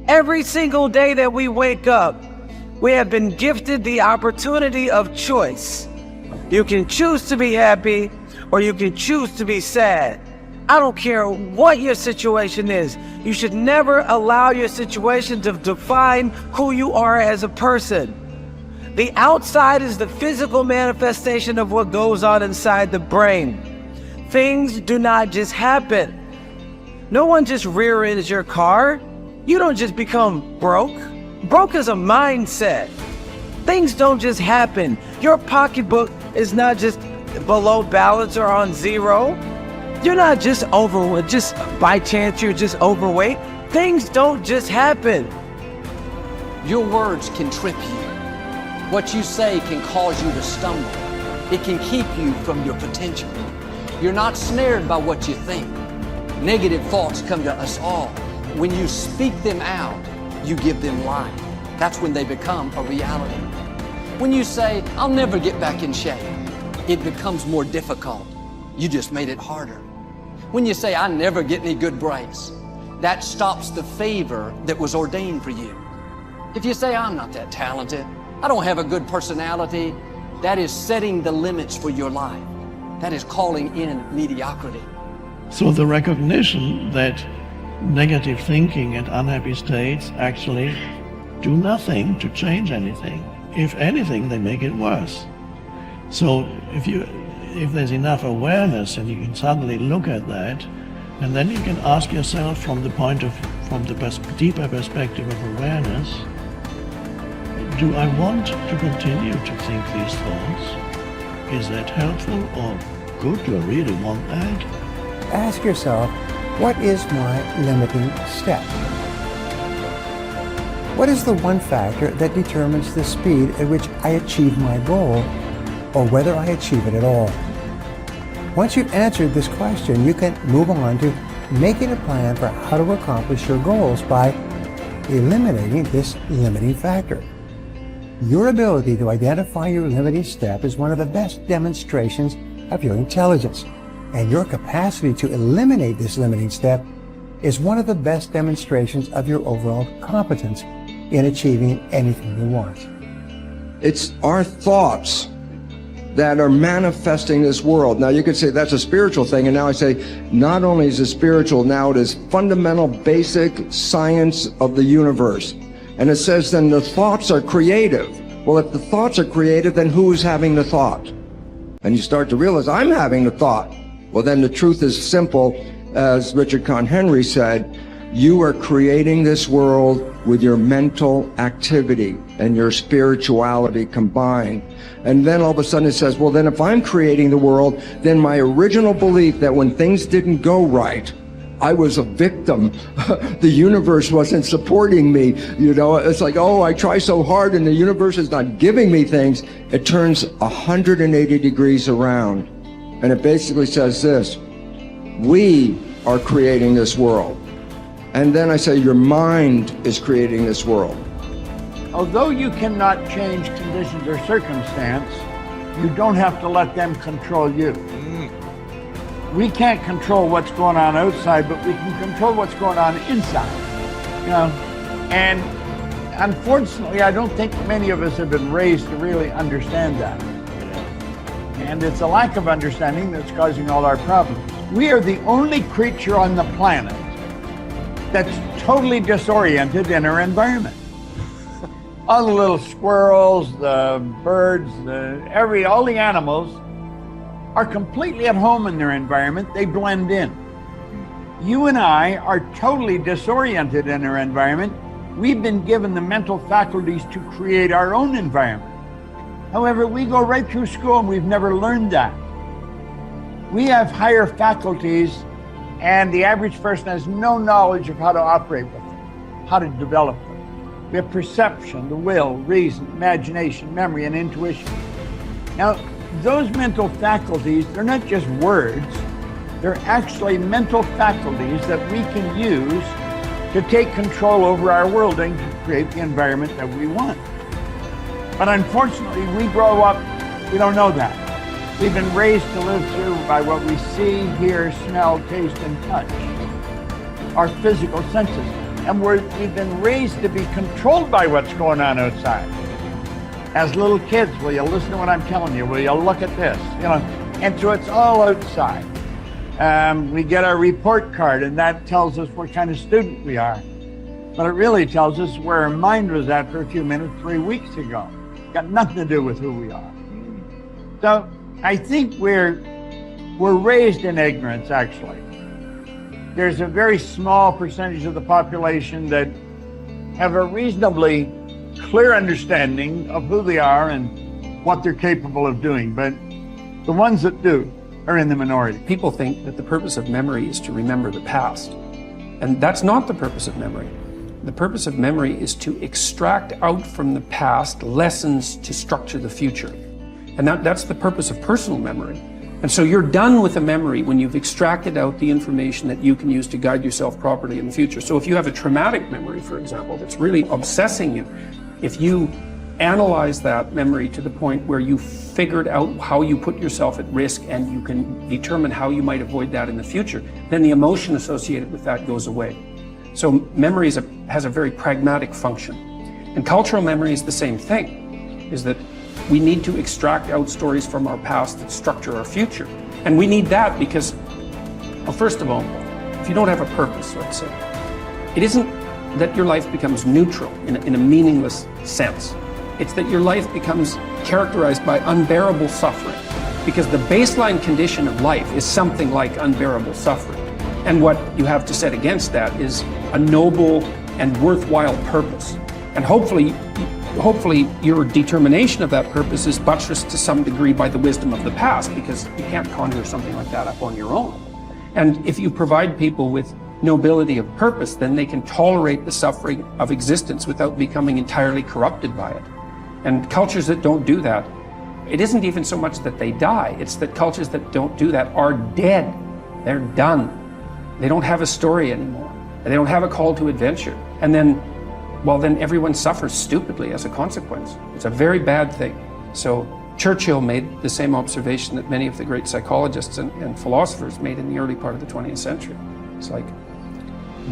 Every single day that we wake up, we have been gifted the opportunity of choice. You can choose to be happy or you can choose to be sad. I don't care what your situation is. You should never allow your situation to define who you are as a person. The outside is the physical manifestation of what goes on inside the brain. Things do not just happen. No one just rear-ends your car. You don't just become broke. Broke is a mindset. Things don't just happen. Your pocketbook is not just below balance or on zero. You're not just overweight, just by chance you're just overweight. Things don't just happen. Your words can trip you. What you say can cause you to stumble. It can keep you from your potential. You're not snared by what you think. Negative thoughts come to us all. When you speak them out, you give them life. That's when they become a reality. When you say, I'll never get back in shape, it becomes more difficult. You just made it harder. When you say, I never get any good breaks, that stops the favor that was ordained for you. If you say, I'm not that talented, I don't have a good personality, that is setting the limits for your life. That is calling in mediocrity. So the recognition that negative thinking and unhappy states actually do nothing to change anything. If anything, they make it worse. So if there's enough awareness and you can suddenly look at that, and then you can ask yourself from the deeper perspective of awareness, do I want to continue to think these thoughts? Is that helpful, or good? Do I really want that? Ask yourself, what is my limiting step? What is the one factor that determines the speed at which I achieve my goal, or whether I achieve it at all? Once you've answered this question, you can move on to making a plan for how to accomplish your goals by eliminating this limiting factor. Your ability to identify your limiting step is one of the best demonstrations of your intelligence, and your capacity to eliminate this limiting step is one of the best demonstrations of your overall competence in achieving anything you want. It's our thoughts that are manifesting this world. Now you could say that's a spiritual thing, and now I say not only is it spiritual, now it is fundamental basic science of the universe. And it says then the thoughts are creative. Well, if the thoughts are creative, then who is having the thought? And you start to realize, I'm having the thought. Well, then the truth is simple. As Richard Conn Henry said, you are creating this world with your mental activity and your spirituality combined. And then all of a sudden it says, well, then if I'm creating the world, then my original belief that when things didn't go right, I was a victim. The universe wasn't supporting me. You know, it's like, oh, I try so hard and the universe is not giving me things. It turns 180 degrees around. And it basically says this: we are creating this world. And then I say your mind is creating this world. Although you cannot change conditions or circumstance, you don't have to let them control you. We can't control what's going on outside, but we can control what's going on inside. You know, and unfortunately, I don't think many of us have been raised to really understand that. And it's a lack of understanding that's causing all our problems. We are the only creature on the planet that's totally disoriented in our environment. All the little squirrels, the birds, all the animals are completely at home in their environment. They blend in. You and I are totally disoriented in our environment. We've been given the mental faculties to create our own environment. However, we go right through school and we've never learned that. We have higher faculties, and the average person has no knowledge of how to operate with them, how to develop them. We have perception, the will, reason, imagination, memory, and intuition. Now, those mental faculties, they're not just words, they're actually mental faculties that we can use to take control over our world and to create the environment that we want. But unfortunately, we grow up, we don't know that. We've been raised to live through by what we see, hear, smell, taste, and touch. Our physical senses. And we've been raised to be controlled by what's going on outside. As little kids, will you listen to what I'm telling you? Will you look at this? And so it's all outside. We get our report card, and that tells us what kind of student we are. But it really tells us where our mind was at for a few minutes 3 weeks ago. Got nothing to do with who we are. So I think we're raised in ignorance, actually. There's a very small percentage of the population that have a reasonably clear understanding of who they are and what they're capable of doing, but the ones that do are in the minority. People think that the purpose of memory is to remember the past, and that's not the purpose of memory. The purpose of memory is to extract out from the past lessons to structure the future, and that's the purpose of personal memory. And so you're done with a memory when you've extracted out the information that you can use to guide yourself properly in the future. So if you have a traumatic memory, for example, that's really obsessing you, if you analyze that memory to the point where you figured out how you put yourself at risk and you can determine how you might avoid that in the future, then the emotion associated with that goes away. So memory has a very pragmatic function. And cultural memory is the same thing, is that we need to extract out stories from our past that structure our future. And we need that because, well, first of all, if you don't have a purpose, let's say, it isn't that your life becomes neutral in a meaningless sense. It's that your life becomes characterized by unbearable suffering, because the baseline condition of life is something like unbearable suffering. And what you have to set against that is a noble and worthwhile purpose. And hopefully your determination of that purpose is buttressed to some degree by the wisdom of the past, because you can't conjure something like that up on your own. And if you provide people with nobility of purpose, then they can tolerate the suffering of existence without becoming entirely corrupted by it. And cultures that don't do that, it isn't even so much that they die, it's that cultures that don't do that are dead. They're done. They don't have a story anymore. They don't have a call to adventure. And then everyone suffers stupidly as a consequence. It's a very bad thing. So Churchill made the same observation that many of the great psychologists and philosophers made in the early part of the 20th century. It's like,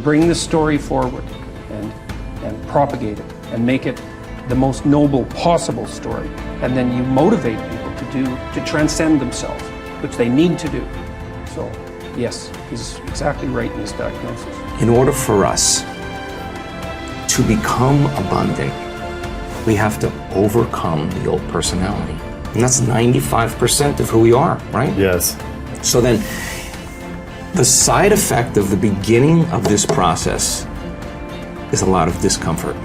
bring the story forward and propagate it and make it the most noble possible story. And then you motivate people to transcend themselves, which they need to do. So yes, he's exactly right in his diagnosis. In order for us to become abundant, we have to overcome the old personality. And that's 95% of who we are, right? Yes. So then, the side effect of the beginning of this process is a lot of discomfort.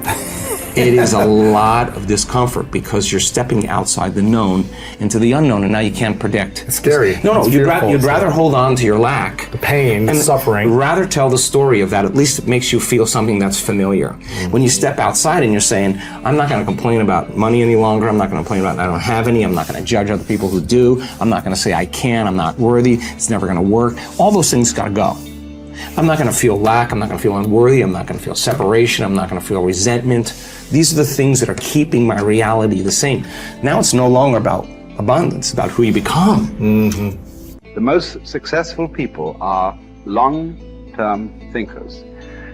It is a lot of discomfort because you're stepping outside the known into the unknown, and now you can't predict. It's scary. No, it's you'd rather hold on to your lack. The pain, the and suffering. Rather tell the story of that. At least it makes you feel something that's familiar. Mm-hmm. When you step outside and you're saying, I'm not going to complain about money any longer. I'm not going to complain about I don't have any. I'm not going to judge other people who do. I'm not going to say I can. I'm not worthy. It's never going to work. All those things got to go. I'm not going to feel lack. I'm not going to feel unworthy. I'm not going to feel separation. I'm not going to feel resentment. These are the things that are keeping my reality the same. Now it's no longer about abundance, about who you become. Mm-hmm. The most successful people are long-term thinkers.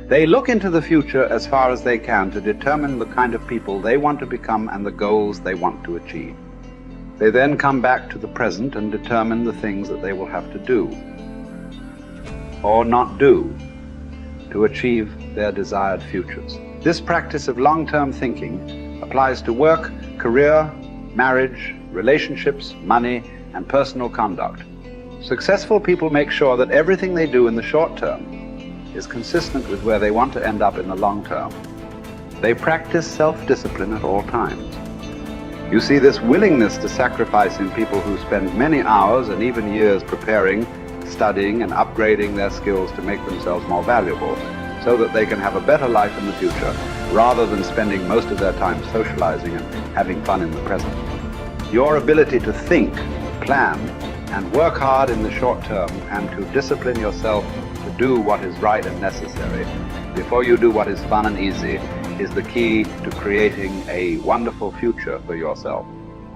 They look into the future as far as they can to determine the kind of people they want to become and the goals they want to achieve. They then come back to the present and determine the things that they will have to do or not do to achieve their desired futures. This practice of long-term thinking applies to work, career, marriage, relationships, money, and personal conduct. Successful people make sure that everything they do in the short term is consistent with where they want to end up in the long term. They practice self-discipline at all times. You see this willingness to sacrifice in people who spend many hours and even years preparing, studying, and upgrading their skills to make themselves more valuable, so that they can have a better life in the future, rather than spending most of their time socializing and having fun in the present. Your ability to think, plan, and work hard in the short term, and to discipline yourself to do what is right and necessary before you do what is fun and easy, is the key to creating a wonderful future for yourself.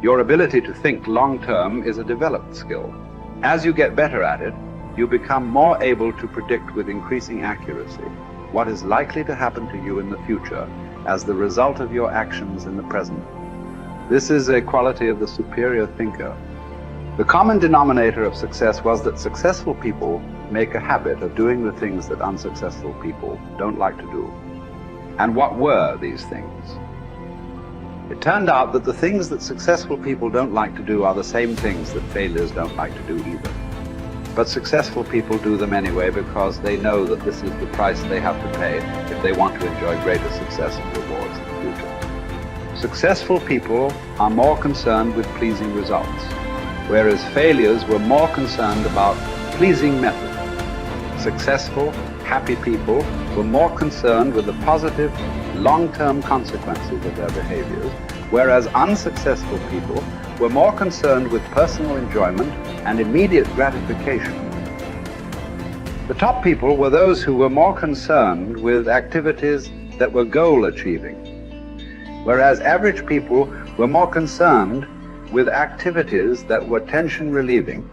Your ability to think long term is a developed skill. As you get better at it, you become more able to predict with increasing accuracy. what is likely to happen to you in the future as the result of your actions in the present. This is a quality of the superior thinker. The common denominator of success was that successful people make a habit of doing the things that unsuccessful people don't like to do. And what were these things? It turned out that the things that successful people don't like to do are the same things that failures don't like to do either. But successful people do them anyway because they know that this is the price they have to pay if they want to enjoy greater success and rewards in the future. Successful people are more concerned with pleasing results, whereas failures were more concerned about pleasing method. Successful, happy people were more concerned with the positive, long-term consequences of their behaviors, whereas unsuccessful people were more concerned with personal enjoyment and immediate gratification. The top people were those who were more concerned with activities that were goal-achieving, whereas average people were more concerned with activities that were tension-relieving